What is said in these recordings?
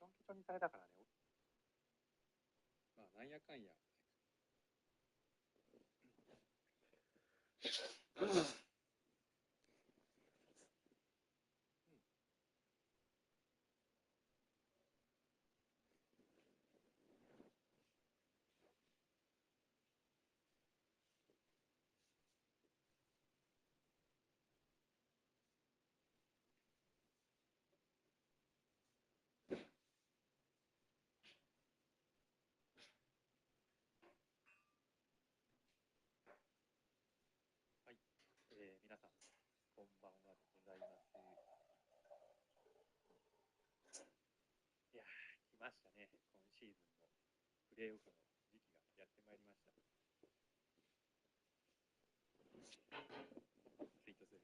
ョンケチョンにされたからね。まあなんやかんや。はい、皆さんこんばんはでございます。いやー、来ましたね。今シーズンのプレーオフの時期がやってまいりました。ツイートする。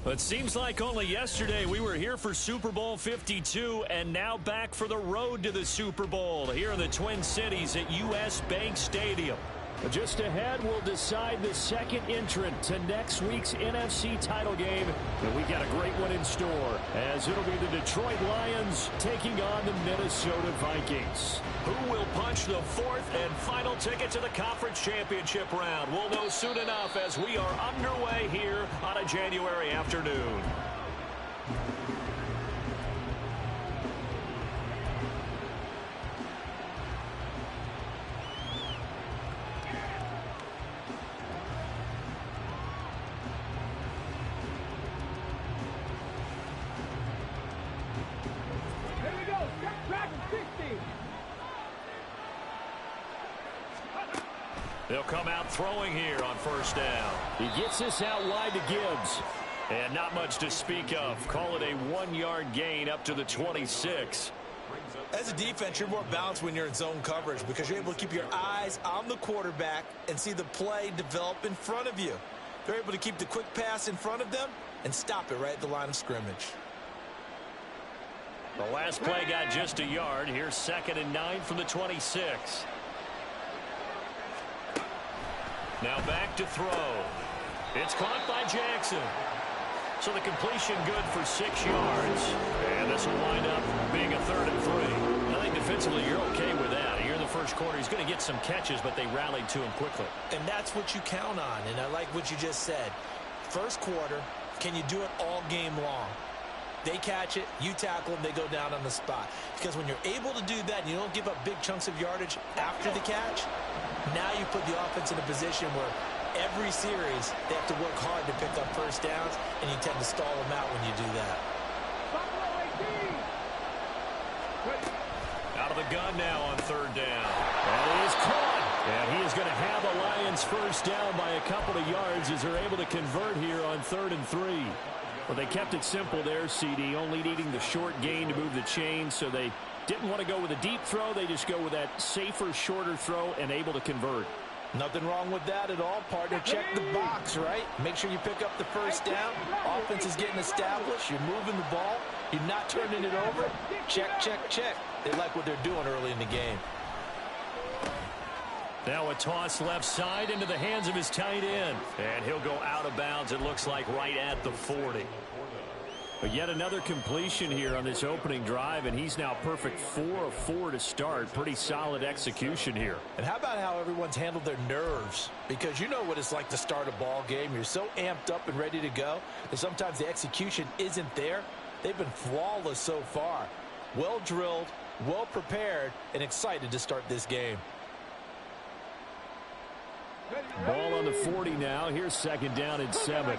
It seems like only yesterday we were here for Super Bowl 52 and now back for the road to the Super Bowl here in the Twin Cities at US Bank Stadium. Just ahead, we'll decide the second entrant to next week's NFC title game. And we got a great one in store, as it'll be the Detroit Lions taking on the Minnesota Vikings. Who will punch the fourth and final ticket to the conference championship round? We'll know soon enough as we are underway here on a January afternoon. They'll come out throwing here on first down. He gets this out wide to Gibbs. And not much to speak of. Call it a 1-yard gain up to the 26. As a defense, you're more balanced when you're in zone coverage because you're able to keep your eyes on the quarterback and see the play develop in front of you. They're able to keep the quick pass in front of them and stop it right at the line of scrimmage. The last play got just a yard. Here's 2nd and 9 from the 26. Now back to throw. It's caught by Jackson. So the completion good for 6 yards. And this will wind up being a 3rd and 3. I think defensively you're okay with that. Here in the first quarter, he's going to get some catches, but they rallied to him quickly. And that's what you count on, and I like what you just said. First quarter, can you do it all game long? They catch it, you tackle them, they go down on the spot. Because when you're able to do that and you don't give up big chunks of yardage after the catch, now you put the offense in a position where every series they have to work hard to pick up first downs, and you tend to stall them out when you do that. Out of the gun now on third down. And he is caught. And he is going to have the Lions first down by a couple of yards as they're able to convert here on 3rd and 3. Well, they kept it simple there, CD, only needing the short gain to move the chain, so they didn't want to go with a deep throw. They just go with that safer, shorter throw and able to convert. Nothing wrong with that at all, partner. Check the box, right? Make sure you pick up the first down. Offense is getting established. You're moving the ball. You're not turning it over. Check, check, check. They like what they're doing early in the game. Now a toss left side into the hands of his tight end. And he'll go out of bounds, it looks like, right at the 40. But yet another completion here on this opening drive, and he's now perfect 4 of 4 to start. Pretty solid execution here. And how about how everyone's handled their nerves? Because you know what it's like to start a ball game. You're so amped up and ready to go that sometimes the execution isn't there. They've been flawless so far. Well drilled, well prepared, and excited to start this game. Ball on the 40 now. Here's 2nd down and 7.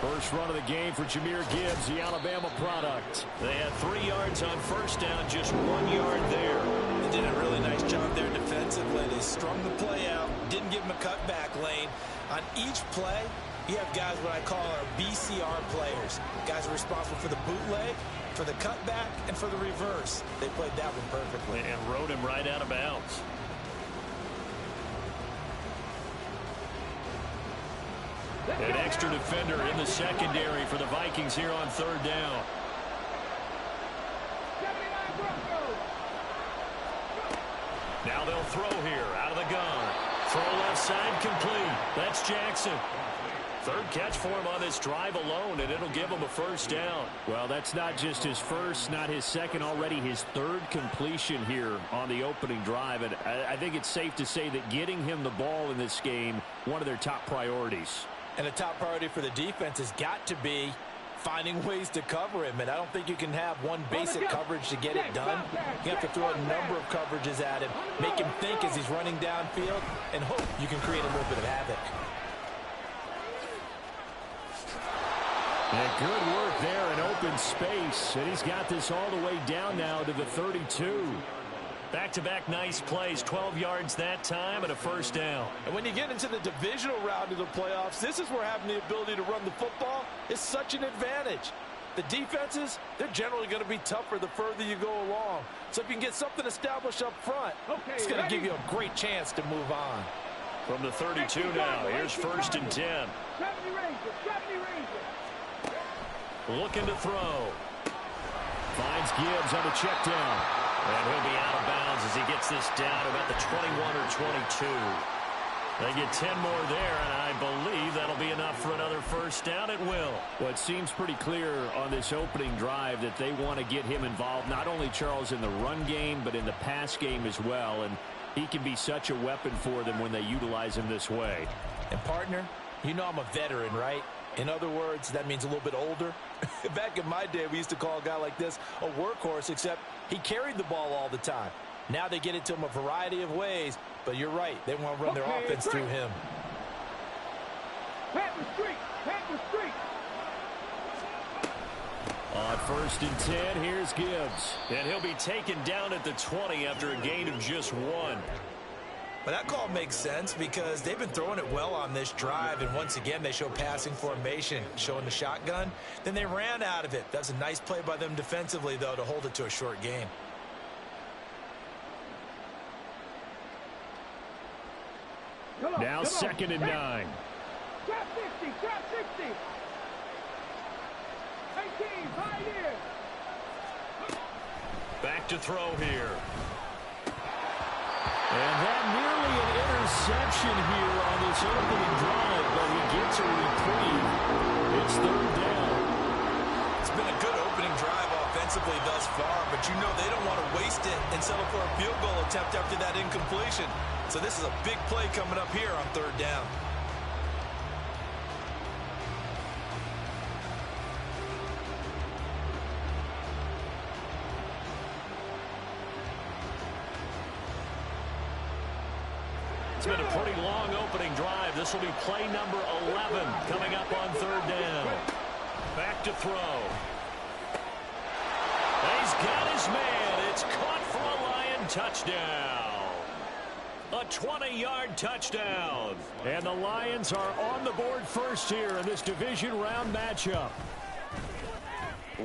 First run of the game for Jahmyr Gibbs, the Alabama product. They had 3 yards on first down, just 1 yard there. They did a really nice job there defensively. They strung the play out, didn't give him a cutback lane. On each play, you have guys what I call our BCR players. Guys are responsible for the bootleg, for the cutback, and for the reverse. They played that one perfectly. And rode him right out of bounds. An extra defender in the secondary for the Vikings here on 3rd down. Now they'll throw here out of the gun. Throw left side complete. That's Jackson. 3rd catch for him on this drive alone, and it'll give him a first down. Well, that's not just his first, not his second, already his 3rd completion here on the opening drive. And I think it's safe to say that getting him the ball in this game, one of their top priorities. And a top priority for the defense has got to be finding ways to cover him. And I don't think you can have one basic coverage to get it done. You have to throw a number of coverages at him, make him think as he's running downfield, and hope you can create a little bit of havoc. Yeah, good work there in open space. And he's got this all the way down now to the 32. Back-to-back nice plays, 12 yards that time and a first down. And when you get into the divisional round of the playoffs, this is where having the ability to run the football is such an advantage. The defenses, they're generally going to be tougher the further you go along. So if you can get something established up front, it's going to give you a great chance to move on. From the 32 now, here's 1st and 10. Looking to throw. Finds Gibbs on the check down. And he'll be out of bounds as he gets this down about the 21 or 22. They get 10 more there, and I believe that'll be enough for another first down. It will. Well, it seems pretty clear on this opening drive that they want to get him involved, not only, Charles, in the run game, but in the pass game as well. And he can be such a weapon for them when they utilize him this way. And, partner, you know I'm a veteran, right? In other words, that means a little bit older. Back in my day, we used to call a guy like this a workhorse, except he carried the ball all the time. Now they get it to him a variety of ways, but you're right. They want to run their offense through him. On 1st and 10, here's Gibbs. And he'll be taken down at the 20 after a gain of just 1. But that call makes sense because they've been throwing it well on this drive, and once again they show passing formation, showing the shotgun. Then they ran out of it. That's a nice play by them defensively, though, to hold it to a short gain. Now 2nd and 9. Trap 60, trap 60. 18, right here. Back to throw here. And that nearly an interception here on this opening drive, but he gets a reprieve. It's 3rd down. It's been a good opening drive offensively thus far, but you know they don't want to waste it and settle for a field goal attempt after that incompletion. So this is a big play coming up here on 3rd down. been a pretty long opening drive. This will be play number 11 coming up on third down. Back to throw. He's got his man. It's caught for a Lion touchdown. A 20-yard touchdown. And the Lions are on the board first here in this division round matchup.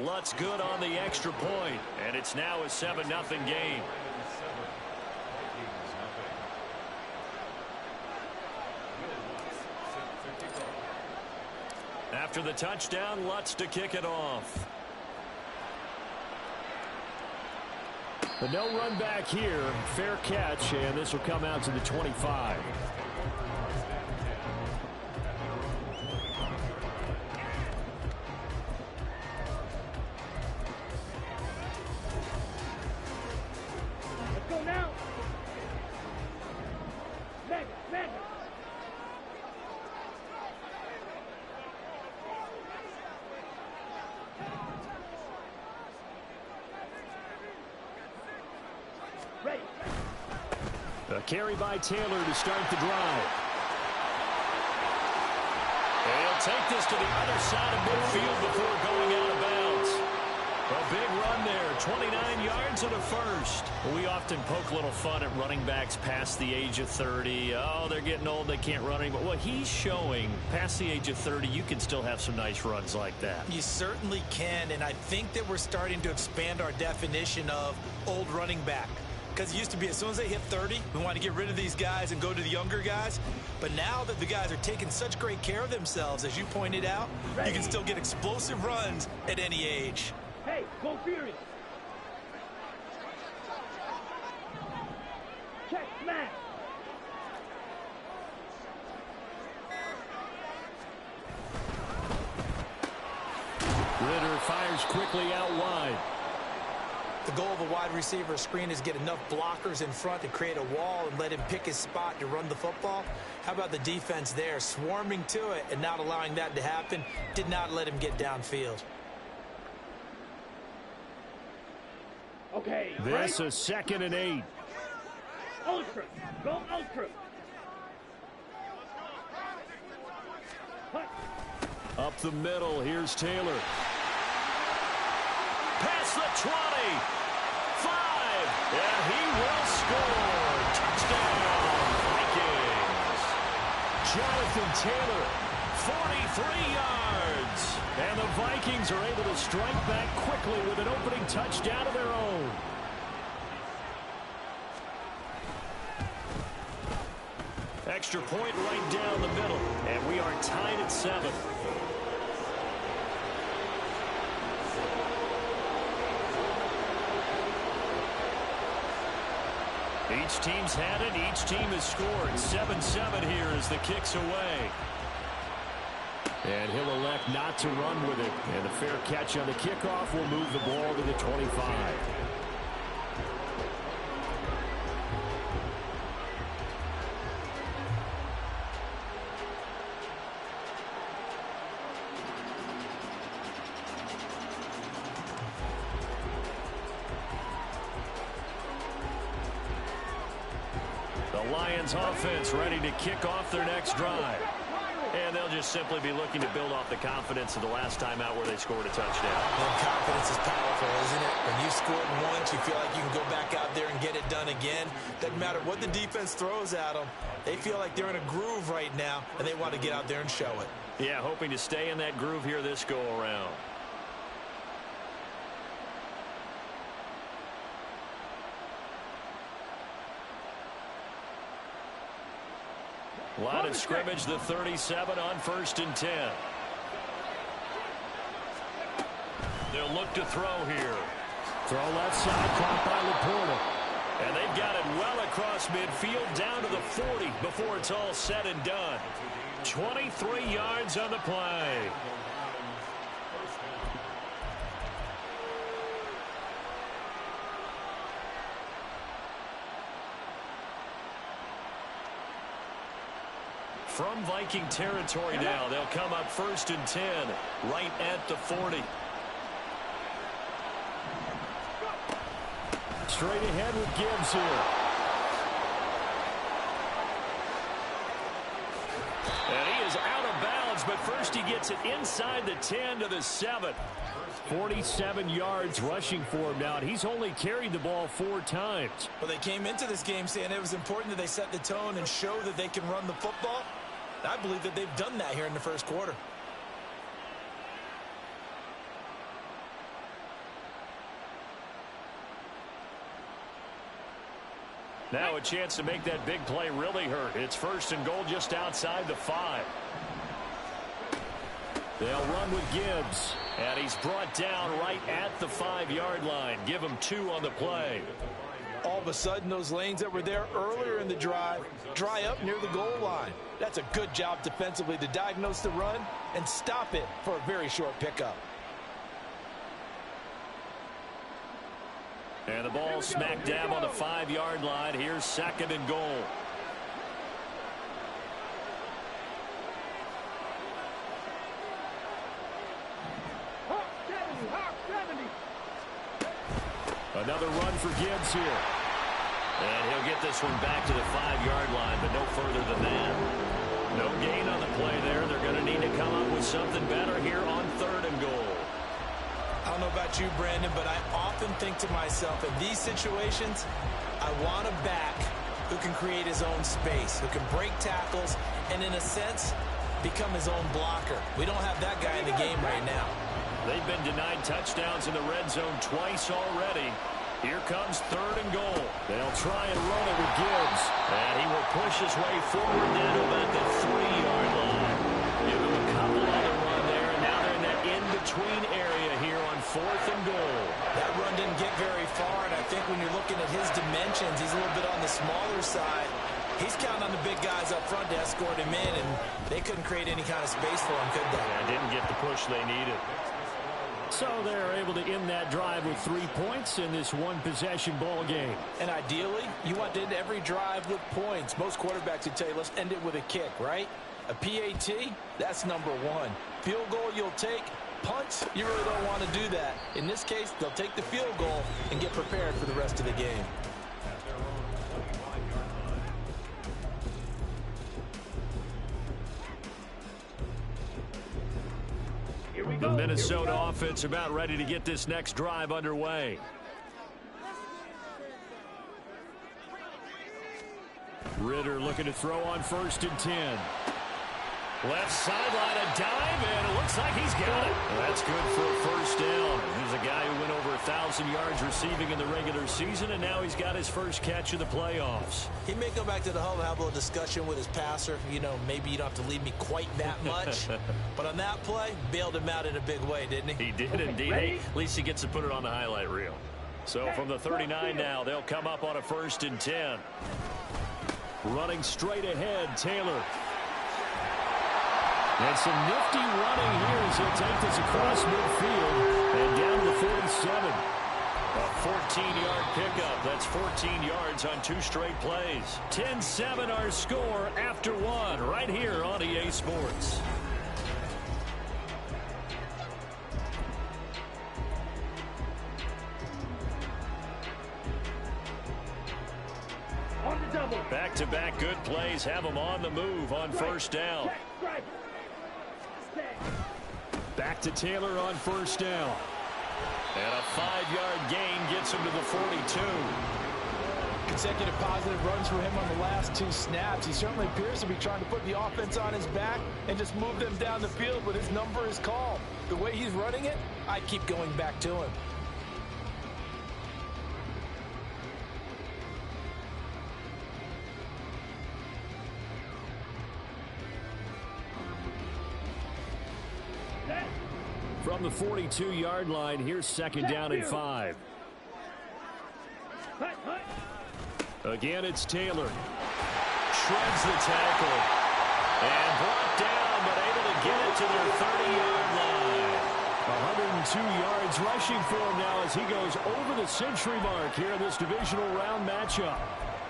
Lutz good on the extra point, and it's now a 7-0 game. After the touchdown, Lutz to kick it off. But no run back here. Fair catch, and this will come out to the 25. Let's go now. Mega. Ready. A carry by Taylor to start the drive. And he'll take this to the other side of midfield before going out of bounds. A big run there, 29 yards and a first. We often poke a little fun at running backs past the age of 30. Oh, they're getting old, they can't run anymore. Well, he's showing past the age of 30, you can still have some nice runs like that. You certainly can, and I think that we're starting to expand our definition of old running back. Because it used to be as soon as they hit 30, we want to get rid of these guys and go to the younger guys. But now that the guys are taking such great care of themselves, as you pointed out, you can still get explosive runs at any age. Hey, go furious. Check, smash. Ritter fires quickly out wide. The goal of a wide receiver screen is get enough blockers in front to create a wall and let him pick his spot to run the football. How about the defense there, swarming to it and not allowing that to happen? Did not let him get downfield. Okay. This right? is 2nd and 8. Ultra. Go ultra. Hut. Up the middle, here's Taylor. Past the 20. 5. And he will score. Touchdown, Vikings. Jonathan Taylor, 43 yards. And the Vikings are able to strike back quickly with an opening touchdown of their own. Extra point right down the middle. And we are tied at 7. Each team's had it. Each team has scored. 7-7 here as the kick's away. And he'll elect not to run with it. And a fair catch on the kickoff will move the ball to the 25. The Lions offense ready to kick off their next drive. And they'll just simply be looking to build off the confidence of the last time out where they scored a touchdown. And confidence is powerful, isn't it? When you scored once, you feel like you can go back out there and get it done again. Doesn't matter what the defense throws at them. They feel like they're in a groove right now, and they want to get out there and show it. Yeah, hoping to stay in that groove here this go-around. Line of scrimmage, the 37 on 1st and 10. They'll look to throw here. Throw left side, caught by Laporta. And they've got it well across midfield down to the 40 before it's all said and done. 23 yards on the play. From Viking territory now, they'll come up 1st and 10, right at the 40. Straight ahead with Gibbs here. but first he gets it inside the 10 to the 7. 47 yards rushing for him now, and he's only carried the ball 4 times. Well, they came into this game saying it was important that they set the tone and show that they can run the football. I believe that they've done that here in the first quarter. Now a chance to make that big play really hurt. It's 1st and goal just outside the 5. They'll run with Gibbs, and he's brought down right at the 5-yard line. Give him 2 on the play. All of a sudden, those lanes that were there earlier in the drive dry up near the goal line. That's a good job defensively to diagnose the run and stop it for a very short pickup. And the ball smack dab on the 5-yard line. Here's 2nd and goal. Another run for Gibbs here. And he'll get this one back to the 5-yard line, but no further than that. No gain on the play there. They're going to need to come up with something better here on 3rd and goal. I don't know about you, Brandon, but I often think to myself, in these situations, I want a back who can create his own space, who can break tackles, and in a sense, become his own blocker. We don't have that guy in the game right now. They've been denied touchdowns in the red zone twice already. Here comes 3rd and goal. They'll try and run it with Gibbs. And he will push his way forward down to about the 3-yard line. Give him a couple on the run there, and now they're in that in-between area here on 4th and goal. That run didn't get very far, and I think when you're looking at his dimensions, he's a little bit on the smaller side. He's counting on the big guys up front to escort him in, and they couldn't create any kind of space for him, could they? Yeah, didn't get the push they needed. So they're able to end that drive with 3 points in this one-possession ball game. And ideally, you want to end every drive with points. Most quarterbacks would tell you, let's end it with a kick, right? A PAT, that's number 1. Field goal you'll take. Punts, you really don't want to do that. In this case, they'll take the field goal and get prepared for the rest of the game. The Minnesota offense about ready to get this next drive underway. Ritter looking to throw on 1st and 10. Left sideline, a dive, and it looks like he's got it. That's good for a 1st down. He's a guy who went over 1,000 yards receiving in the regular season, and now he's got his first catch of the playoffs. He may go back to the huddle and have a little discussion with his passer. You know, maybe you don't have to leave me quite that much. But on that play, bailed him out in a big way, didn't he? He did indeed. Hey, at least he gets to put it on the highlight reel. So from the 39 now, they'll come up on a 1st and 10. Running straight ahead, Taylor. And some nifty running here as he'll take this across midfield and down to the 47. A 14-yard pickup. That's 14 yards on 2 straight plays. 10-7 our score after 1 right here on EA Sports. On the double. Back-to-back good plays have them on the move on 1st down. Strike. Back to Taylor on 1st down. And a 5-yard gain gets him to the 42. Consecutive positive runs for him on the last 2 snaps. He certainly appears to be trying to put the offense on his back and just move them down the field when his number is called. The way he's running it, I keep going back to him. From the 42-yard line, here's 2nd down and 5. Again, it's Taylor. Shreds the tackle. And brought down, but able to get it to their 30-yard line. 102 yards rushing for him now as he goes over the century mark here in this divisional round matchup.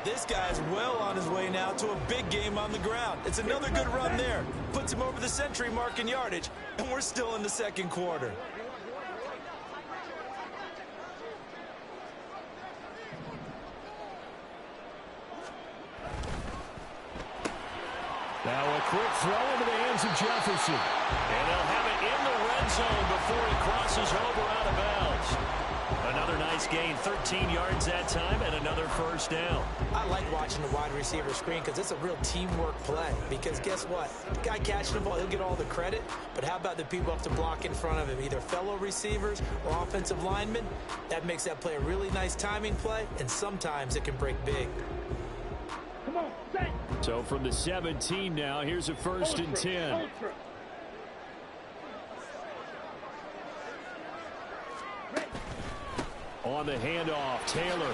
This guy's well on his way now to a big game on the ground. It's another good run there. Puts him over the century mark in yardage, and we're still in the 2nd quarter. Now a quick throw into the hands of Jefferson. And they'll have it in the red zone before he crosses over out of bounds. Another nice gain, 13 yards that time, and another first down. I like watching the wide receiver screen because it's a real teamwork play. Because guess what? The guy catching the ball, he'll get all the credit. But how about the people up to block in front of him, either fellow receivers or offensive linemen? That makes that play a really nice timing play, and sometimes it can break big. Come on, set. So from the 17 now, here's a first and 10. Ultra. On the handoff, Taylor.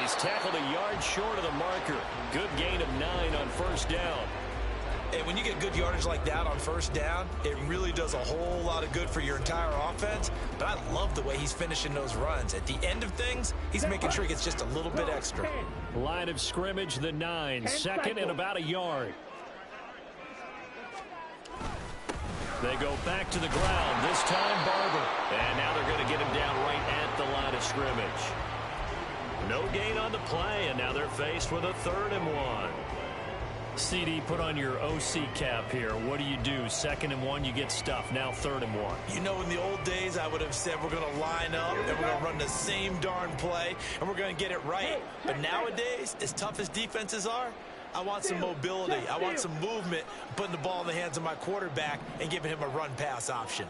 He's tackled a yard short of the marker. Good gain of 9 on first down. And when you get good yardage like that on first down, it really does a whole lot of good for your entire offense. But I love the way he's finishing those runs. At the end of things, he's making sure he gets just a little bit extra. Line of scrimmage, the 9. Second and about a yard. They go back to the ground, this time Barber. And now they're going to get him down right at the line of scrimmage. No gain on the play, and now they're faced with a 3rd and 1. CD, put on your OC cap here. What do you do? 2nd and 1, you get stuffed. Now 3rd and 1. You know, in the old days, I would have said we're going to line up and we're going to run the same darn play and we're going to get it right. But nowadays, as tough as defenses are, I want some mobility. I want some movement, putting the ball in the hands of my quarterback and giving him a run-pass option.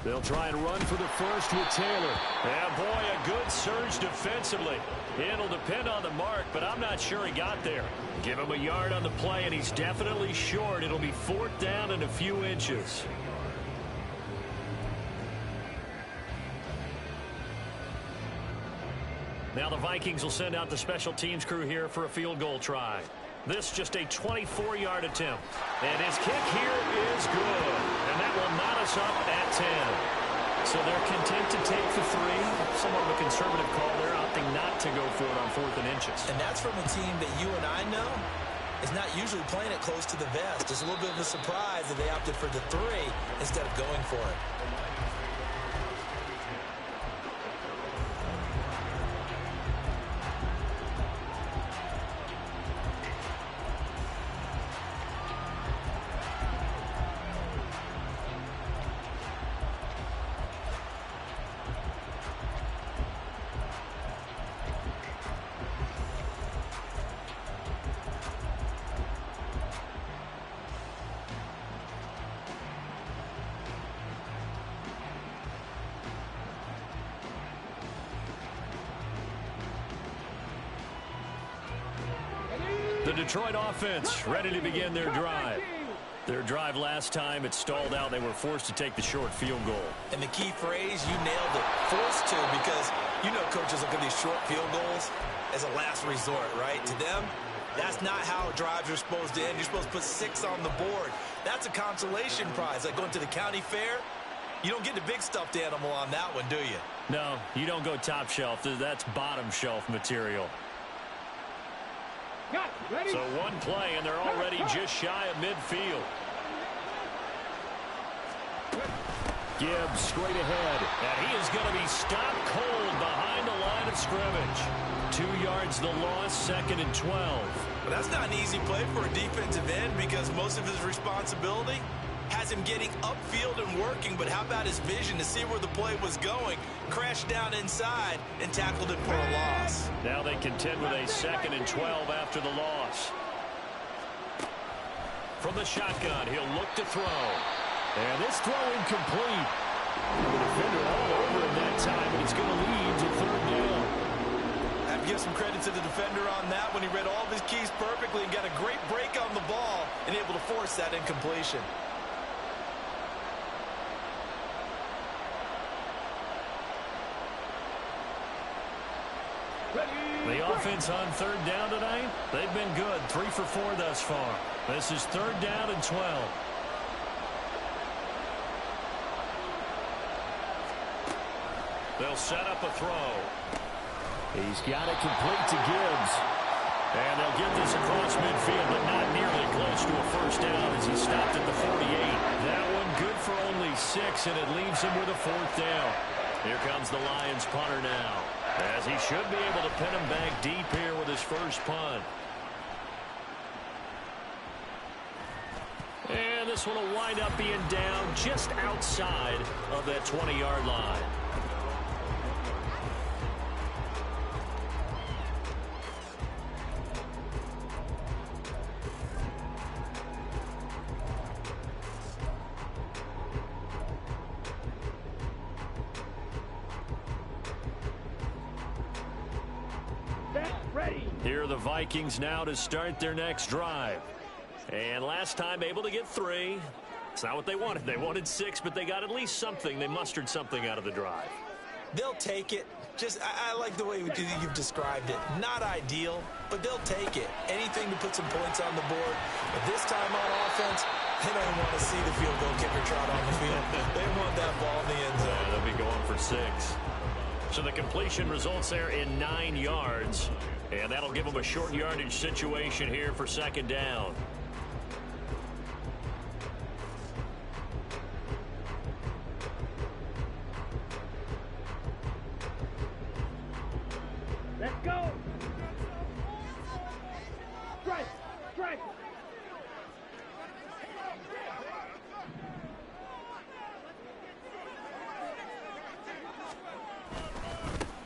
They'll try and run for the first with Taylor. And boy, a good surge defensively. It'll depend on the mark, but I'm not sure he got there. Give him a yard on the play, and he's definitely short. It'll be 4th down and a few inches. Now the Vikings will send out the special teams crew here for a field goal try. This just a 24-yard attempt. And his kick here is good. And that will knot us up at 10. So they're content to take the 3. Somewhat of a conservative call. They're opting not to go for it on 4th and inches. And that's from a team that you and I know is not usually playing it close to the vest. It's a little bit of a surprise that they opted for the 3 instead of going for it. The Detroit offense ready to begin their drive. Their drive last time, it stalled out. They were forced to take the short field goal. And the key phrase, you nailed it, forced to, because you know coaches look at these short field goals as a last resort, right? To them, that's not how drives are supposed to end. You're supposed to put 6 on the board. That's a consolation prize, like going to the county fair. You don't get the big stuffed animal on that one, do you? No, you don't go top shelf. That's bottom shelf material. So one play, and they're already just shy of midfield. Gibbs straight ahead, and he is going to be stopped cold behind the line of scrimmage. 2 yards the loss, 2nd and 12. But that's not an easy play for a defensive end because most of his responsibility has him getting upfield and working, but how about his vision to see where the play was going, crashed down inside, and tackled it for a loss. Now they contend with a 2nd and 12 after the loss. From the shotgun, he'll look to throw. And this throw incomplete. The defender all over him that time, and he's going to lead to 3rd down. I have to give some credit to the defender on that when he read all of his keys perfectly and got a great break on the ball and able to force that incompletion. The offense on 3rd down tonight, they've been good. 3 for 4 thus far. This is 3rd down and 12. They'll set up a throw. He's got it complete to Gibbs. And they'll get this across midfield, but not nearly close to a first down as he stopped at the 48. That one good for only 6, and it leaves him with a 4th down. Here comes the Lions punter now. As he should be able to pin him back deep here with his first punt. And this one will wind up being down just outside of that 20-yard line. Here are the Vikings now to start their next drive. And last time able to get 3. It's not what they wanted. They wanted 6, but they got at least something. They mustered something out of the drive. They'll take it. I like the way you've described it. Not ideal, but they'll take it. Anything to put some points on the board. But this time on offense, they don't even want to see the field goal kicker trot on the field. They want that ball in the end zone. Yeah, they'll be going for 6. So the completion results there in 9 yards. And that'll give them a short yardage situation here for second down. Let's go. Strike. Strike.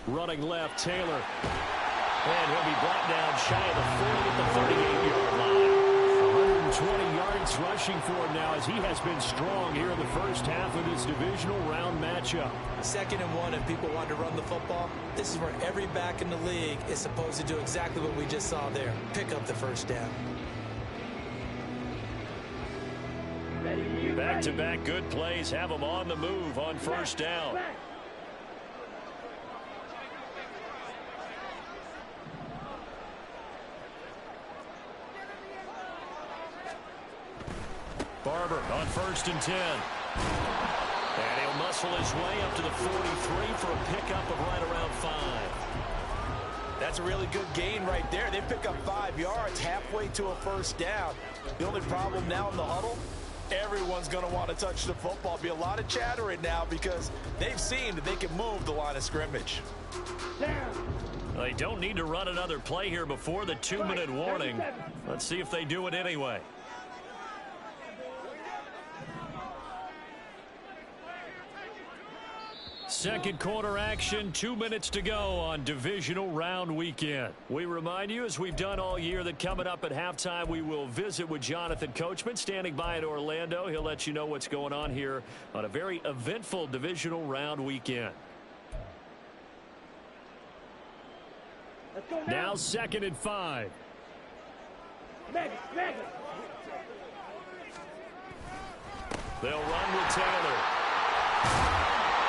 Running left, Taylor. And he'll be brought down shy of the 40 at the 38-yard line. 120 yards rushing for him now as he has been strong here in the first half of this divisional round matchup. 2nd and 1, if people want to run the football, this is where every back in the league is supposed to do exactly what we just saw there. Pick up the first down. Back-to-back good plays have them on the move on first down. Barber on 1st and 10. And he'll muscle his way up to the 43 for a pickup of right around 5. That's a really good gain right there. They pick up 5 yards halfway to a first down. The only problem now in the huddle, everyone's going to want to touch the football. Be a lot of chattering now because they've seen that they can move the line of scrimmage. They don't need to run another play here before the 2-minute warning. Let's see if they do it anyway. Second quarter action, 2 minutes to go on divisional round weekend. We remind you, as we've done all year, that coming up at halftime, we will visit with Jonathan Coachman, standing by in Orlando. He'll let you know what's going on here on a very eventful divisional round weekend. Now 2nd and 5. They'll run with Taylor.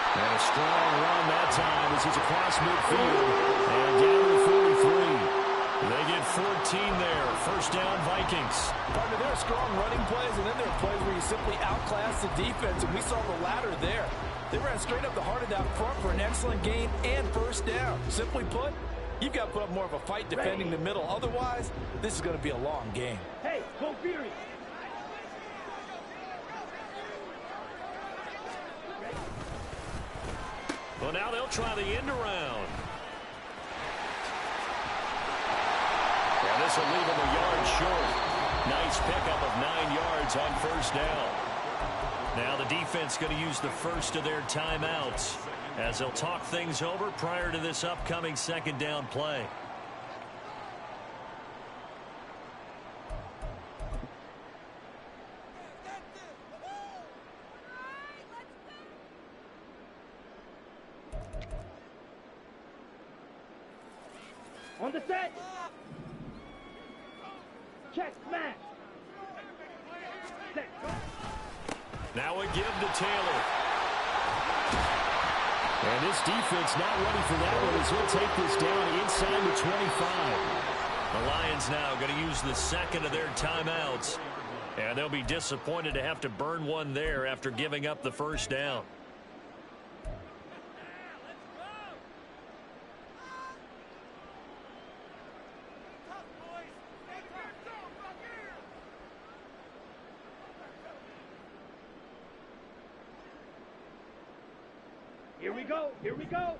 And a strong run that time as he's across midfield and down to the 43. They get 14 there. First down, Vikings. Partner, there are strong running plays, and then there are plays where you simply outclass the defense, and we saw the latter there. They ran straight up the heart of that front for an excellent gain and first down. Simply put, you've got to put up more of a fight defending the middle. Otherwise, this is going to be a long game. Hey, go Fury. Well, now they'll try the end around. And this will leave them a yard short. Nice pickup of 9 yards on first down. Now the defense going to use the first of their timeouts as they'll talk things over prior to this upcoming second down play. On the set. Check, smash. Set. Now a give to Taylor. And this defense not ready for that one as he'll take this down inside the 25. The Lions now going to use the second of their timeouts. And they'll be disappointed to have to burn one there after giving up the first down. Here we go. Here we go.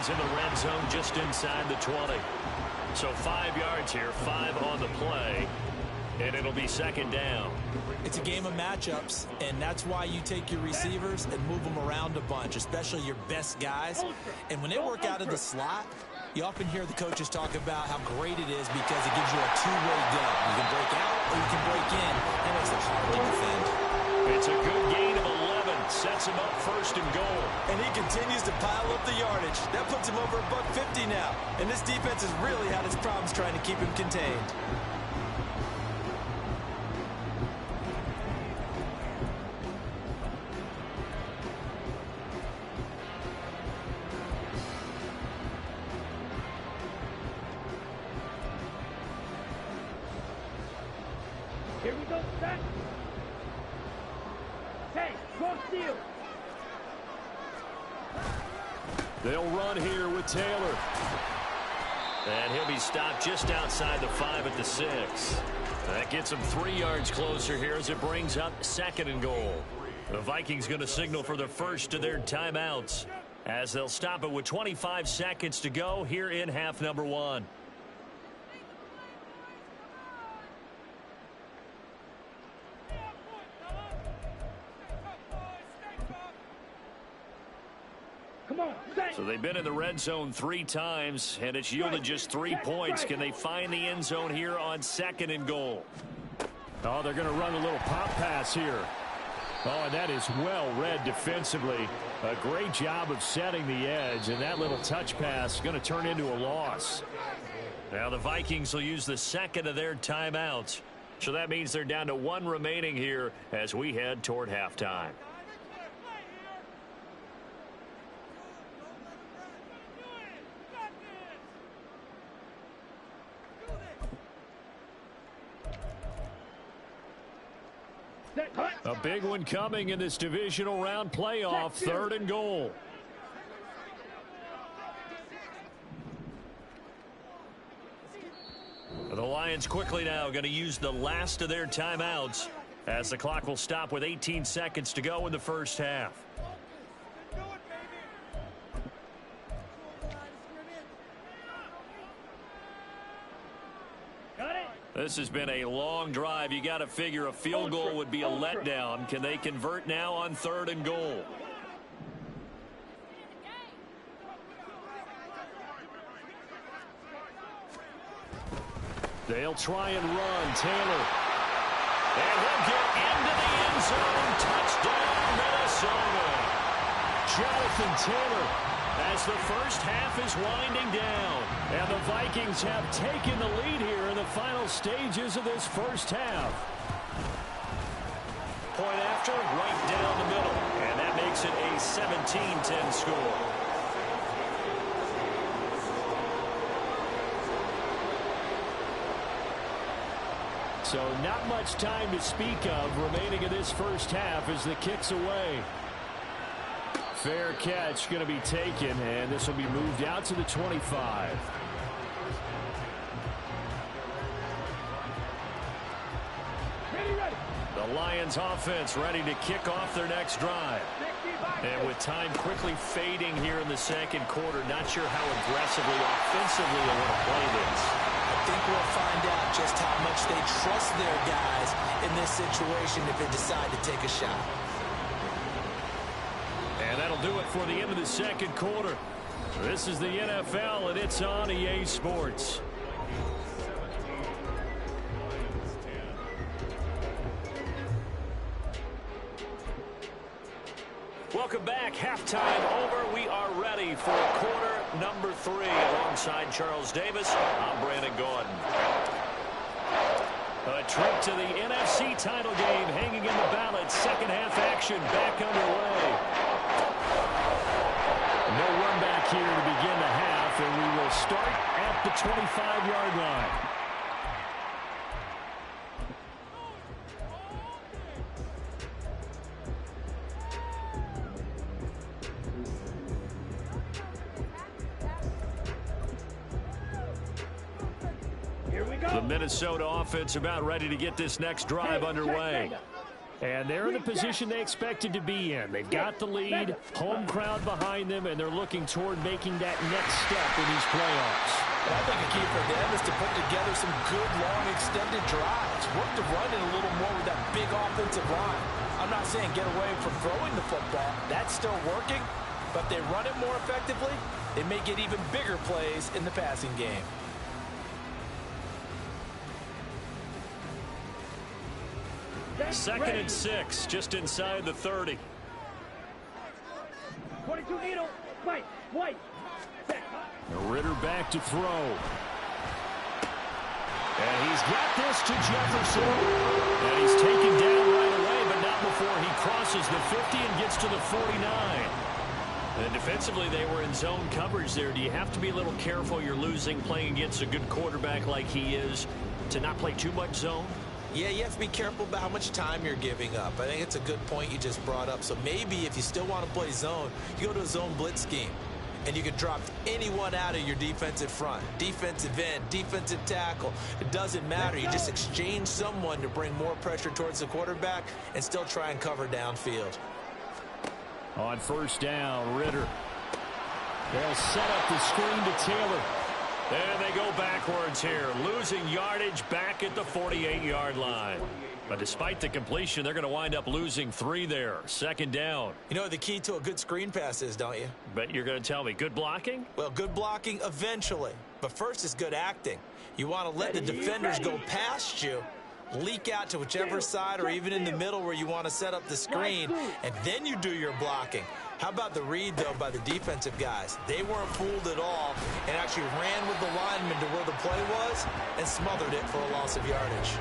in the red zone just inside the 20. So 5 yards here, 5 on the play, and it'll be second down. It's a game of matchups, and that's why you take your receivers and move them around a bunch, especially your best guys. And when they work out of the slot, you often hear the coaches talk about how great it is because it gives you a two-way go. You can break out or you can break in, and it makes it hard to defend. It's a good gain of 11. Sets him up first and goal. And he continues to pile up the yardage. That puts him over $150 now. And this defense has really had its problems trying to keep him contained. Here we go, set. Hey, go steal. They'll run here with Taylor. And he'll be stopped just outside the 5 at the 6. That gets him 3 yards closer here as it brings up second and goal. The Vikings going to signal for the first of their timeouts as they'll stop it with 25 seconds to go here in half number 1. So they've been in the red zone 3 times, and it's yielded just 3 points. Can they find the end zone here on second and goal? Oh, they're going to run a little pop pass here. Oh, and that is well read defensively. A great job of setting the edge, and that little touch pass is going to turn into a loss. Now the Vikings will use the second of their timeouts. So that means they're down to 1 remaining here as we head toward halftime. A big one coming in this divisional round playoff, 3rd and goal. The Lions quickly now going to use the last of their timeouts as the clock will stop with 18 seconds to go in the first half. This has been a long drive. You got to figure a field goal would be a letdown. Can they convert now on 3rd and goal? They'll try and run. Taylor. And he'll get into the end zone. Touchdown, Minnesota. Jonathan Taylor as the first half is winding down. And the Vikings have taken the lead here in the final stages of this first half. Point after, right down the middle. And that makes it a 17-10 score. So not much time to speak of remaining in this first half as the kick's away. Fair catch going to be taken, and this will be moved out to the 25. The Lions offense ready to kick off their next drive. And with time quickly fading here in the second quarter, not sure how aggressively, offensively they want to play this. I think we'll find out just how much they trust their guys in this situation if they decide to take a shot. And that'll do it for the end of the second quarter. This is the NFL, and it's on EA Sports. Welcome back. Halftime over. We are ready for quarter number 3. Alongside Charles Davis, I'm Brandon Gordon. A trip to the NFC title game hanging in the balance. Second half action back underway. No run back here to begin the half, and we will start at the 25-yard line. The Minnesota offense about ready to get this next drive underway. And they're in the position they expected to be in. They've got the lead, home crowd behind them, and they're looking toward making that next step in these playoffs. And I think the key for them is to put together some good, long, extended drives. Work the run in a little more with that big offensive line. I'm not saying get away from throwing the football. That's still working. But if they run it more effectively, they may get even bigger plays in the passing game. Second and 6, just inside the 30. 22 needle, white. Ritter back to throw. And he's got this to Jefferson. And he's taken down right away, but not before he crosses the 50 and gets to the 49. And defensively, they were in zone coverage there. Do you have to be a little careful you're losing playing against a good quarterback like he is to not play too much zone? Yeah, you have to be careful about how much time you're giving up. I think it's a good point you just brought up. So maybe if you still want to play zone, you go to a zone blitz scheme. And you can drop anyone out of your defensive front. Defensive end, defensive tackle. It doesn't matter. You just exchange someone to bring more pressure towards the quarterback and still try and cover downfield. On first down, Ritter. They'll set up the screen to Taylor. And they go backwards here, losing yardage back at the 48-yard line. But despite the completion, they're going to wind up losing 3 there. Second down. You know what the key to a good screen pass is, don't you? Bet you're going to tell me good blocking? Well, good blocking eventually. But first is good acting. You want to let the defenders go past you, leak out to whichever side or even in the middle where you want to set up the screen, and then you do your blocking. How about the read, though, by the defensive guys? They weren't fooled at all and actually ran with the lineman to where the play was and smothered it for a loss of yardage.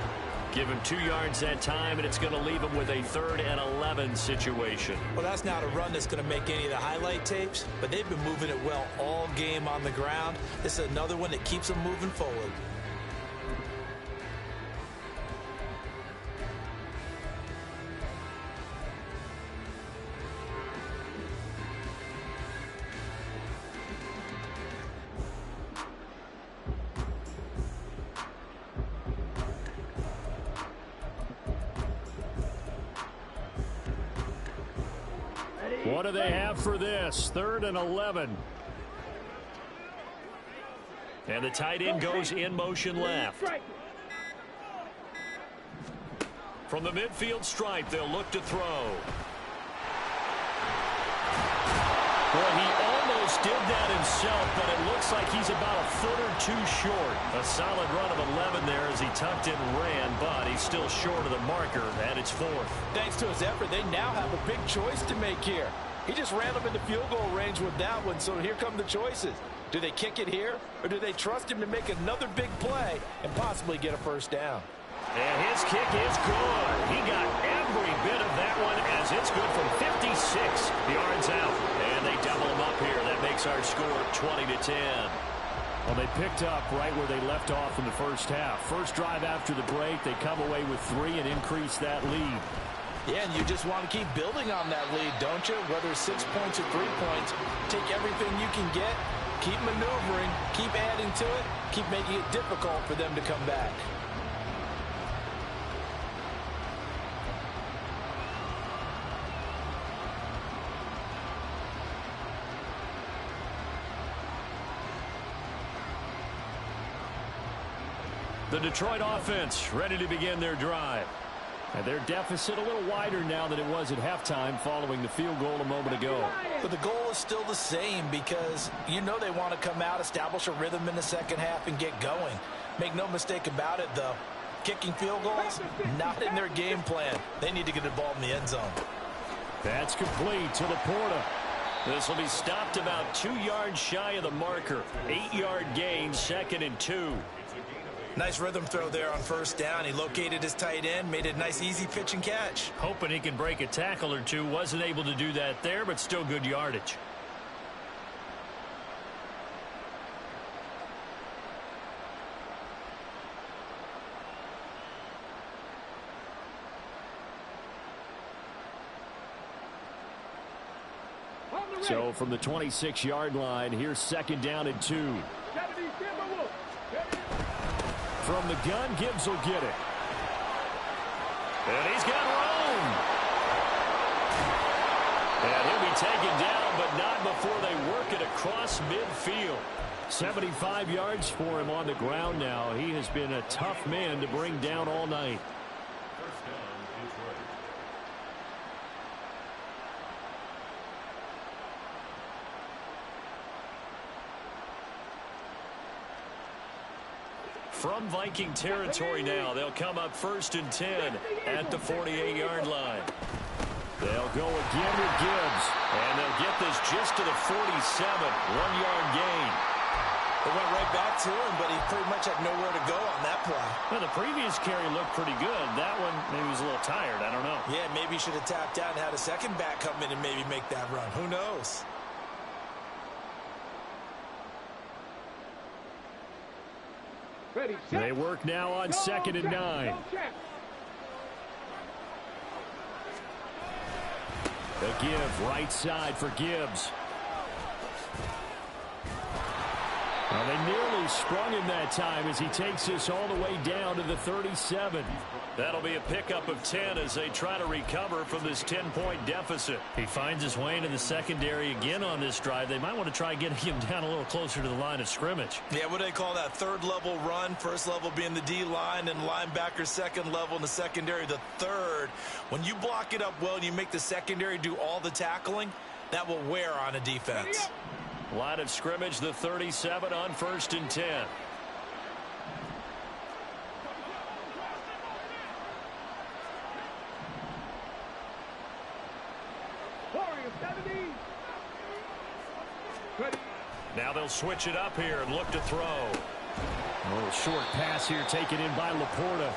Give him 2 yards that time, and it's going to leave him with a 3rd and 11 situation. Well, that's not a run that's going to make any of the highlight tapes, but they've been moving it well all game on the ground. This is another one that keeps them moving forward. What do they have for this? 3rd and 11. And the tight end goes in motion left. From the midfield stripe, they'll look to throw. Boy, he almost did that himself, but it looks like he's about a foot or 2 short. A solid run of 11 there as he tucked it and ran, but he's still short of the marker, and it's 4th. Thanks to his effort, they now have a big choice to make here. He just ran them into field goal range with that one, so here come the choices. Do they kick it here, or do they trust him to make another big play and possibly get a first down? And his kick is good. He got every bit of that one as it's good from 56 yards out. And they double him up here. That makes our score 20-10. Well, they picked up right where they left off in the first half. First drive after the break, they come away with 3 and increase that lead. Yeah, and you just want to keep building on that lead, don't you? Whether it's 6 points or 3 points, take everything you can get, keep maneuvering, keep adding to it, keep making it difficult for them to come back. The Detroit offense ready to begin their drive. And their deficit a little wider now than it was at halftime following the field goal a moment ago. But the goal is still the same because you know they want to come out, establish a rhythm in the second half, and get going. Make no mistake about it, though. Kicking field goals, not in their game plan. They need to get the ball in the end zone. That's complete to Laporta. This will be stopped about 2 yards shy of the marker. 8-yard gain, 2nd and 2. Nice rhythm throw there on first down. He located his tight end, made it a nice easy pitch and catch. Hoping he can break a tackle or two. Wasn't able to do that there, but still good yardage. So from the 26-yard line, here's 2nd down and 2. From the gun, Gibbs will get it. And he's got room. And he'll be taken down, but not before they work it across midfield. 75 yards for him on the ground now. He has been a tough man to bring down all night. From Viking territory now, they'll come up 1st and 10 at the 48-yard line. They'll go again with Gibbs, and they'll get this just to the 47, 1-yard gain. They went right back to him, but he pretty much had nowhere to go on that play. Well, the previous carry looked pretty good. That one, maybe he was a little tired. I don't know. Yeah, maybe he should have tapped out and had a second back come in and maybe make that run. Who knows? Ready, set. They work now on 2nd and 9. The give right side for Gibbs. Well, they nearly sprung him that time as he takes this all the way down to the 37. That'll be a pickup of 10 as they try to recover from this 10-point deficit. He finds his way into the secondary again on this drive. They might want to try getting him down a little closer to the line of scrimmage. Yeah, what do they call that? 3rd level run. 1st level being the D-line, and linebacker 2nd level in the secondary, the 3rd. When you block it up well and you make the secondary do all the tackling, that will wear on a defense. Line of scrimmage, the 37 on 1st and 10. Now they'll switch it up here and look to throw. A little short pass here taken in by Laporta.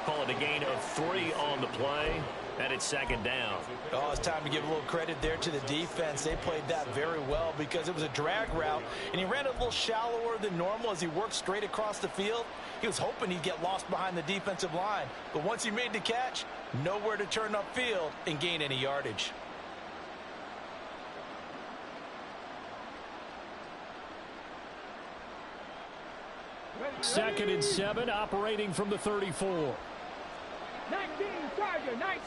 Call it a gain of 3 on the play, and it's 2nd down. Oh, it's time to give a little credit there to the defense. They played that very well because it was a drag route, and he ran a little shallower than normal as he worked straight across the field. He was hoping he'd get lost behind the defensive line, but once he made the catch, nowhere to turn upfield and gain any yardage. Second and 7, operating from the 34. 19, Charger, 19.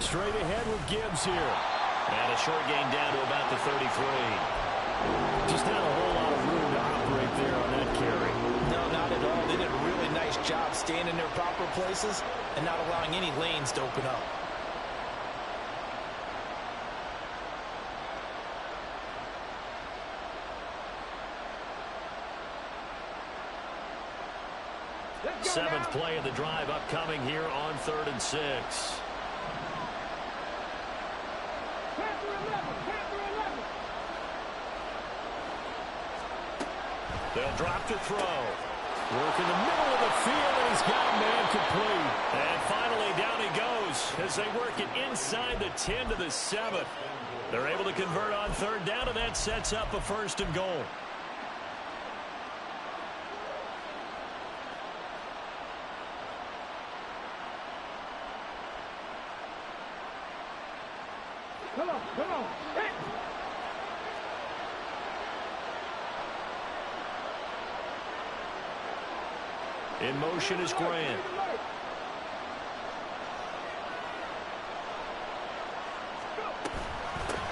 Straight ahead with Gibbs here. And a short gain down to about the 33. Just not a whole lot of room to operate there on that carry. No, not at all. They did a really nice job staying in their proper places and not allowing any lanes to open up. Seventh play of the drive upcoming here on 3rd and 6. They'll drop to throw. Work in the middle of the field, and he's got man complete. And finally, down he goes as they work it inside the 10 to the 7. They're able to convert on 3rd down, and that sets up a 1st and goal. Come on, come on. Hey. In motion is Grant.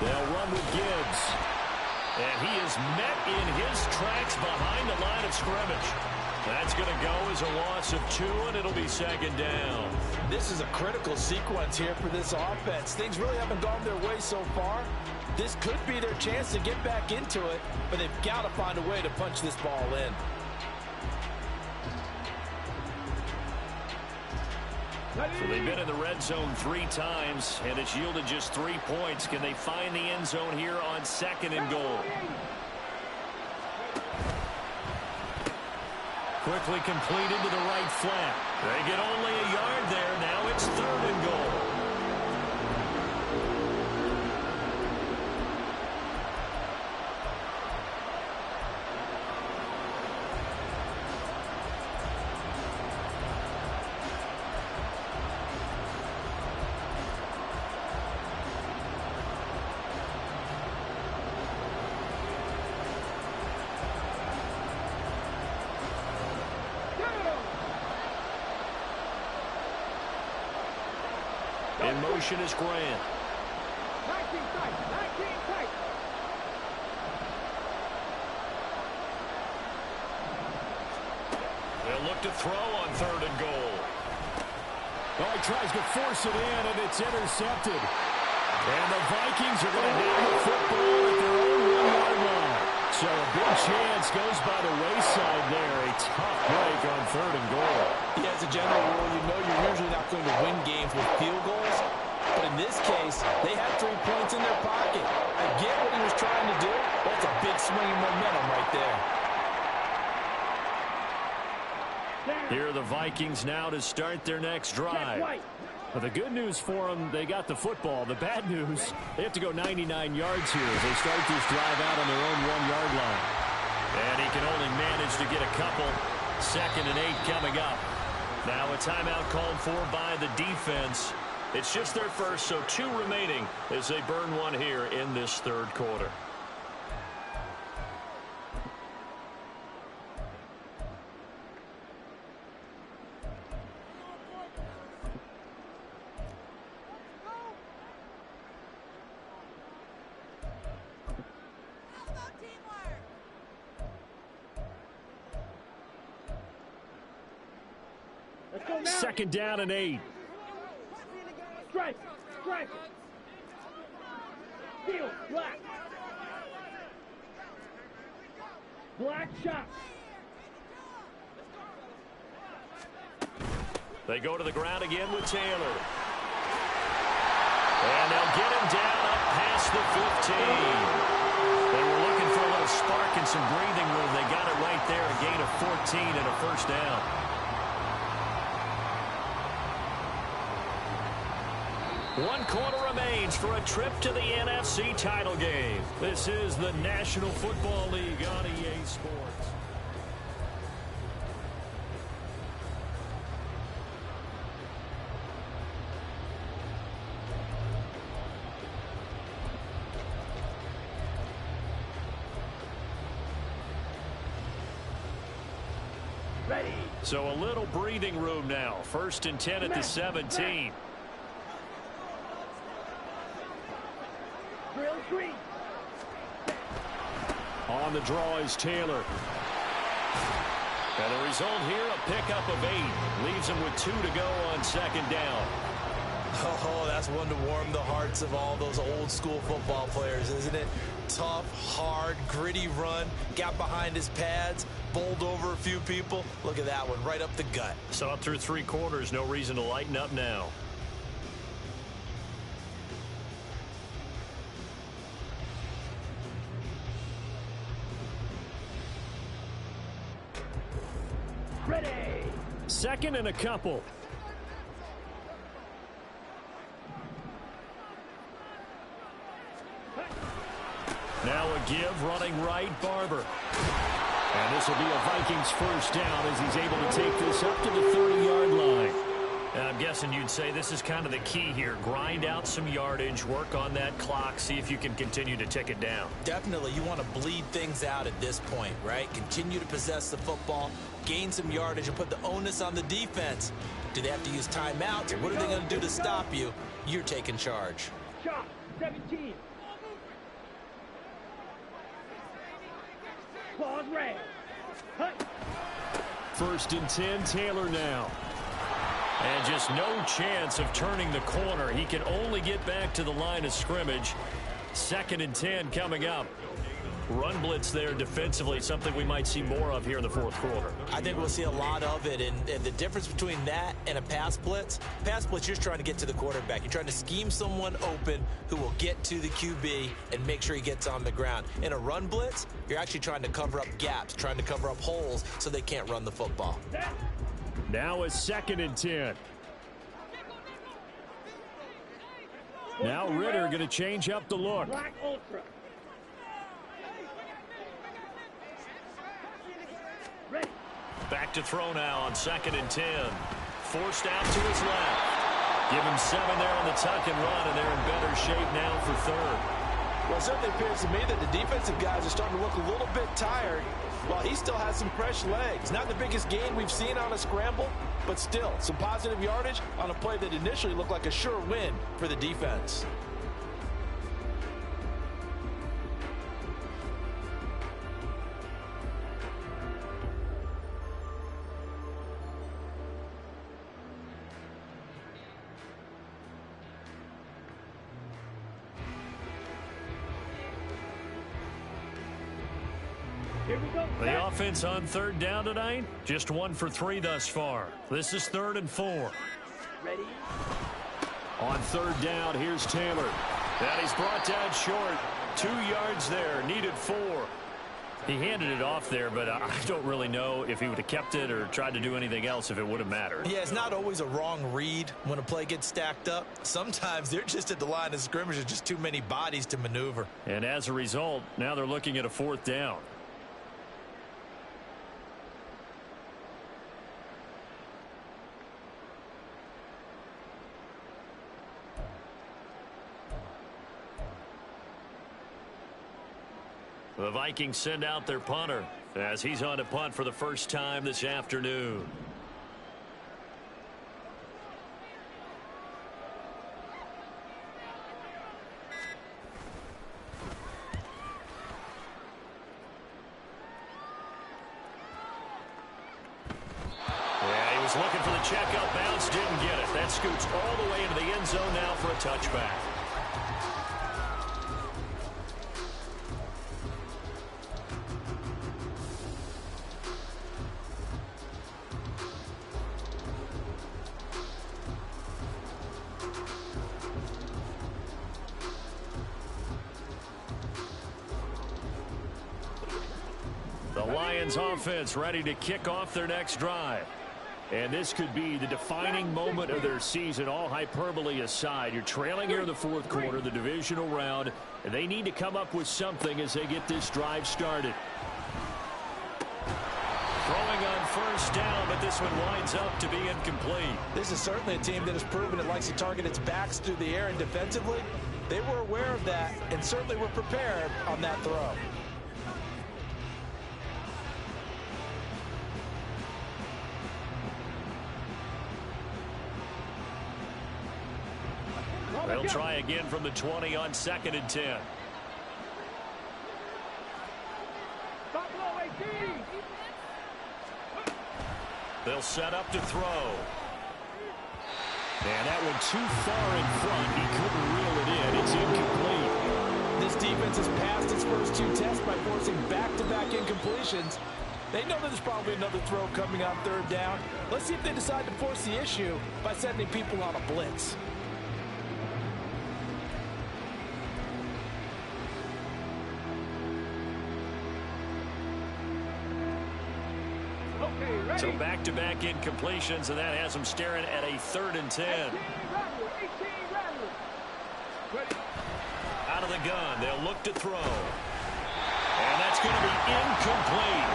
They'll run with Gibbs. And he is met in his tracks behind the line of scrimmage. That's going to go as a loss of 2, and it'll be 2nd down. This is a critical sequence here for this offense. Things really haven't gone their way so far. This could be their chance to get back into it, but they've got to find a way to punch this ball in. So they've been in the red zone 3 times, and it's yielded just 3 points. Can they find the end zone here on 2nd and goal? Quickly completed to the right flat. They get only a yard there. Now it's 3rd and goal. In motion is Grant. to throw on 3rd and goal. Oh, he tries to force it in, and it's intercepted. And the Vikings are going to have the football at their own 1-yard line. So a big chance goes by the wayside there. A tough break on 3rd and goal. Yeah, as a general rule, you know you're usually not going to win games with field goals. But in this case, they had 3 points in their pocket. I get what he was trying to do. That's a big swing of momentum right there. Here are the Vikings now to start their next drive. But the good news for them, they got the football. The bad news, they have to go 99 yards here as they start this drive out on their own 1-yard line. And he can only manage to get a couple. 2nd and 8 coming up. Now a timeout called for by the defense. It's just their first, so 2 remaining as they burn one here in this 3rd quarter. Second down and 8. Strike. Steal. Black shot. They go to the ground again with Taylor. And they'll get him down up past the 15. They were looking for a little spark and some breathing room. They got it right there, a gain of 14 and a first down. One quarter remains for a trip to the NFC title game. This is the National Football League on EA Sports. Ready. So a little breathing room now. 1st and 10 at the 17. Drill 3. On the draw is Taylor. And the result here, a pickup of 8. Leaves him with 2 to go on 2nd down. Oh, that's one to warm the hearts of all those old school football players, isn't it? Tough, hard, gritty run. Got behind his pads, bowled over a few people. Look at that one, right up the gut. So up through 3 quarters, no reason to lighten up now. Ready. 2nd and a couple. Now a give, running right, Barber. And this will be a Vikings first down as he's able to take this up to the 30-yard line. And I'm guessing you'd say this is kind of the key here. Grind out some yardage, work on that clock, see if you can continue to tick it down. Definitely, you want to bleed things out at this point, right? Continue to possess the football, gain some yardage, and put the onus on the defense. Do they have to use timeouts? What are they going to do to stop you? You're taking charge. Shot. 17. Claws red. Hut. 1st and 10, Taylor now. And just no chance of turning the corner. He can only get back to the line of scrimmage. 2nd and 10 coming up. Run blitz there defensively, something we might see more of here in the 4th quarter. I think we'll see a lot of it, and the difference between that and a pass blitz, you're just trying to get to the quarterback. You're trying to scheme someone open who will get to the QB and make sure he gets on the ground. In a run blitz, you're actually trying to cover up gaps, trying to cover up holes so they can't run the football. Now a 2nd and 10. Now Ritter going to change up the look. Black Ultra. Ready. Back to throw now on 2nd and 10. Forced out to his left. Give him 7 there on the tuck and run, and they're in better shape now for 3rd. Well, it certainly appears to me that the defensive guys are starting to look a little bit tired while he still has some fresh legs. Not the biggest gain we've seen on a scramble, but still some positive yardage on a play that initially looked like a sure win for the defense. Here we go. The offense on third down tonight, just 1 for 3 thus far. This is 3rd and 4. Ready? On third down, here's Taylor. And he's brought down short. 2 yards there, needed 4. He handed it off there, but I don't really know if he would have kept it or tried to do anything else if it would have mattered. Yeah, it's not always a wrong read when a play gets stacked up. Sometimes they're just at the line of scrimmage. There's just too many bodies to maneuver. And as a result, now they're looking at a 4th down. The Vikings send out their punter as he's on to punt for the first time this afternoon. Yeah, he was looking for the checkout bounce, didn't get it. That scoots all the way into the end zone now for a touchback. Lions offense ready to kick off their next drive. And this could be the defining moment of their season, all hyperbole aside. You're trailing here in the 4th quarter, the divisional round, and they need to come up with something as they get this drive started. Throwing on first down, but this one winds up to be incomplete. This is certainly a team that has proven it likes to target its backs through the air and defensively. They were aware of that and certainly were prepared on that throw. They'll try again from the 20 on 2nd and 10. They'll set up to throw. And that one too far in front. He couldn't reel it in. It's incomplete. This defense has passed its first 2 tests by forcing back-to-back incompletions. They know that there's probably another throw coming on 3rd down. Let's see if they decide to force the issue by sending people on a blitz. So back-to-back incompletions, and that has them staring at a 3rd and 10. Out of the gun, they'll look to throw. And that's going to be incomplete.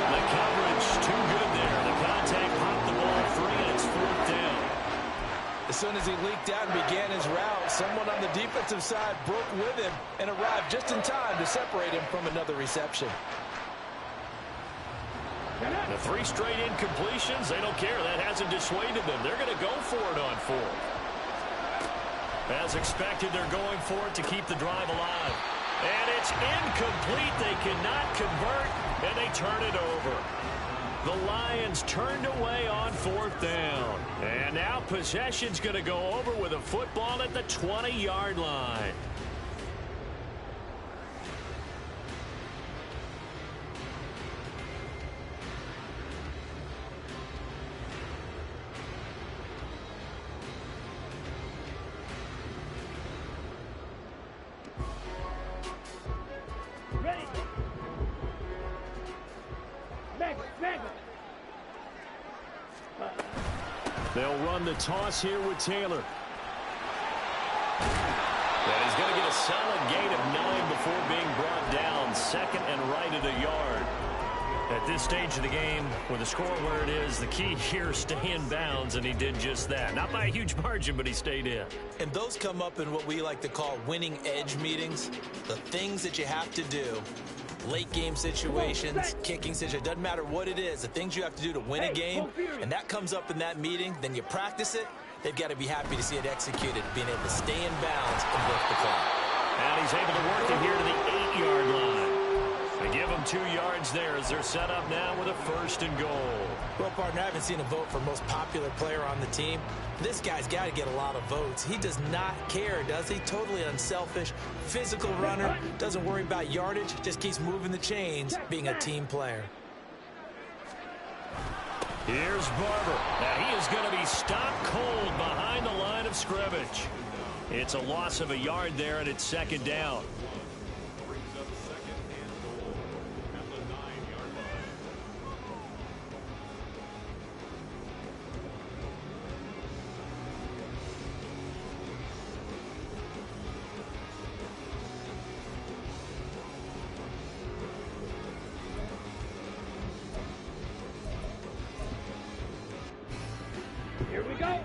The coverage too good there. The contact popped the ball free, and it's 4th down. As soon as he leaked out and began his route, someone on the defensive side broke with him and arrived just in time to separate him from another reception. The 3 straight incompletions, they don't care. That hasn't dissuaded them. They're going to go for it on 4th. As expected, they're going for it to keep the drive alive. And it's incomplete. They cannot convert, and they turn it over. The Lions turned away on 4th down. And now possession's going to go over with a football at the 20-yard line. They'll run the toss here with Taylor. And he's going to get a solid gain of 9 before being brought down. 2nd and right at a yard. At this stage of the game, with the score where it is, the key here is stay in bounds, and he did just that. Not by a huge margin, but he stayed in. And those come up in what we like to call winning edge meetings. The things that you have to do. Late game situations, kicking situations, doesn't matter what it is, the things you have to do to win a game, and that comes up in that meeting, then you practice it, they've got to be happy to see it executed, being able to stay in bounds and work the clock. And he's able to work it here to the 8-yard line. They give them 2 yards there as they're set up now with a 1st and goal. Well, partner, I haven't seen a vote for most popular player on the team. This guy's got to get a lot of votes. He does not care, does he? Totally unselfish, physical runner, doesn't worry about yardage, just keeps moving the chains, being a team player. Here's Barber. Now he is going to be stopped cold behind the line of scrimmage. It's a loss of a yard there, and it's 2nd down. Here we go.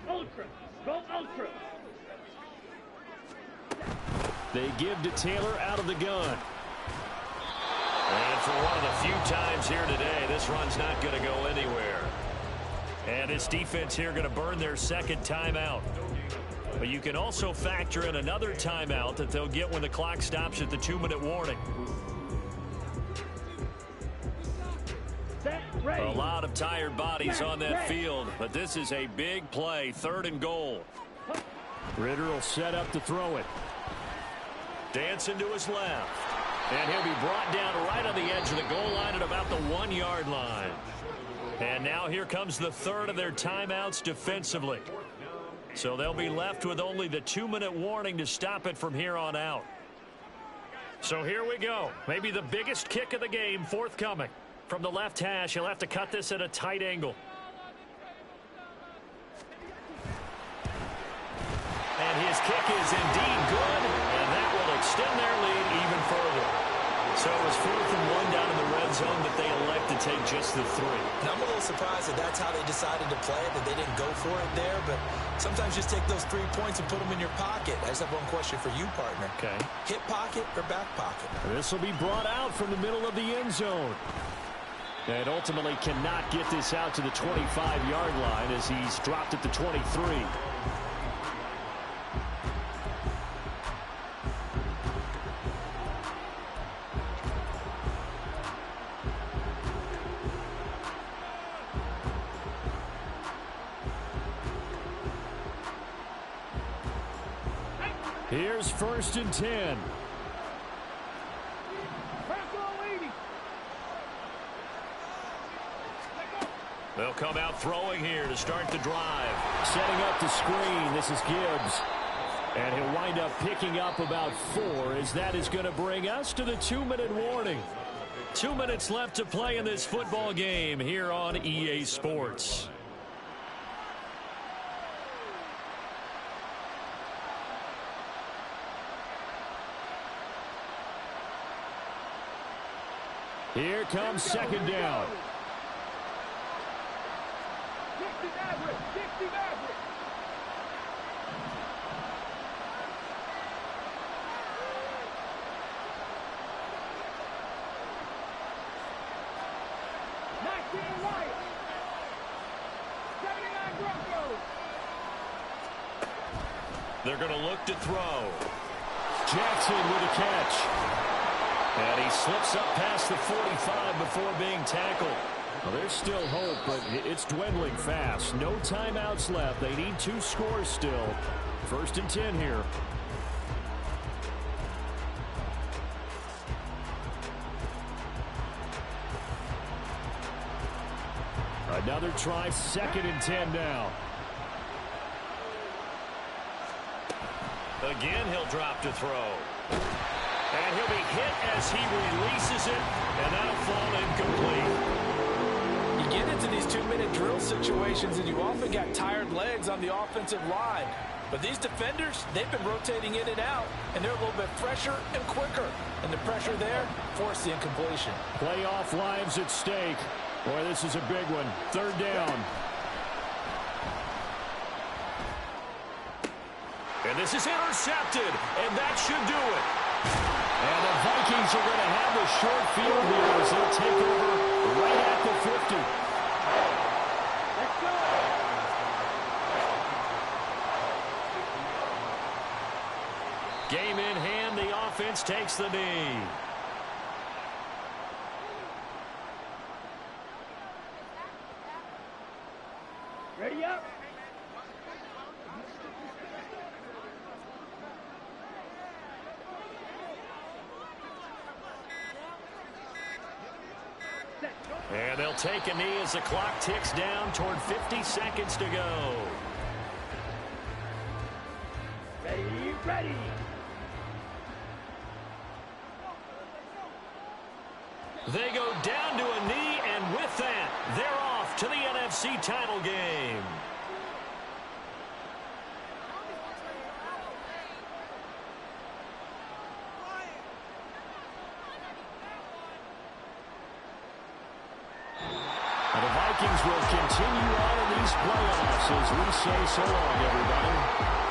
Ultra. Go Ultra. They give to Taylor out of the gun. And for one of the few times here today, this run's not going to go anywhere. And this defense here going to burn their 2nd timeout. But you can also factor in another timeout that they'll get when the clock stops at the 2-minute warning. A lot of tired bodies on that field, but this is a big play, 3rd and goal. Ritter will set up to throw it. Dancing to his left. And he'll be brought down right on the edge of the goal line at about the 1-yard line. And now here comes the 3rd of their timeouts defensively. So they'll be left with only the 2-minute warning to stop it from here on out. So here we go. Maybe the biggest kick of the game forthcoming. From the left hash, he'll have to cut this at a tight angle. And his kick is indeed good, and that will extend their lead even further. So it was 4th and 1 down in the red zone, but they elect to take just the 3. And I'm a little surprised that that's how they decided to play it, that they didn't go for it there. But sometimes just take those 3 points and put them in your pocket. I just have one question for you, partner. Okay. Hip pocket or back pocket? This will be brought out from the middle of the end zone. And ultimately cannot get this out to the 25-yard line as he's dropped at the 23. Here's 1st and 10. They'll come out throwing here to start the drive. Setting up the screen. This is Gibbs. And he'll wind up picking up about 4 as that is going to bring us to the 2-minute warning. 2 minutes left to play in this football game here on EA Sports. Here comes 2nd down. They're going to look to throw. Jackson with a catch. And he slips up past the 45 before being tackled. Well, there's still hope, but it's dwindling fast. No timeouts left. They need 2 scores still. 1st and 10 here. Another try, 2nd and 10 now. Again, he'll drop to throw. And he'll be hit as he releases it, and that'll fall incomplete. You get into these 2-minute drill situations, and you often got tired legs on the offensive line. But these defenders, they've been rotating in and out, and they're a little bit fresher and quicker. And the pressure there forced the incompletion. Playoff lives at stake. Boy, this is a big one. 3rd down. And this is intercepted, and that should do it. And the Vikings are going to have the short field here as they'll take over right at the 50. Let's go. Game in hand and the offense takes the knee. Ready up. And they'll take a knee as the clock ticks down toward 50 seconds to go. Ready, ready. They go down to a knee, and with that, they're off to the NFC title game. And the Vikings will continue on in these playoffs as we say so long, everybody.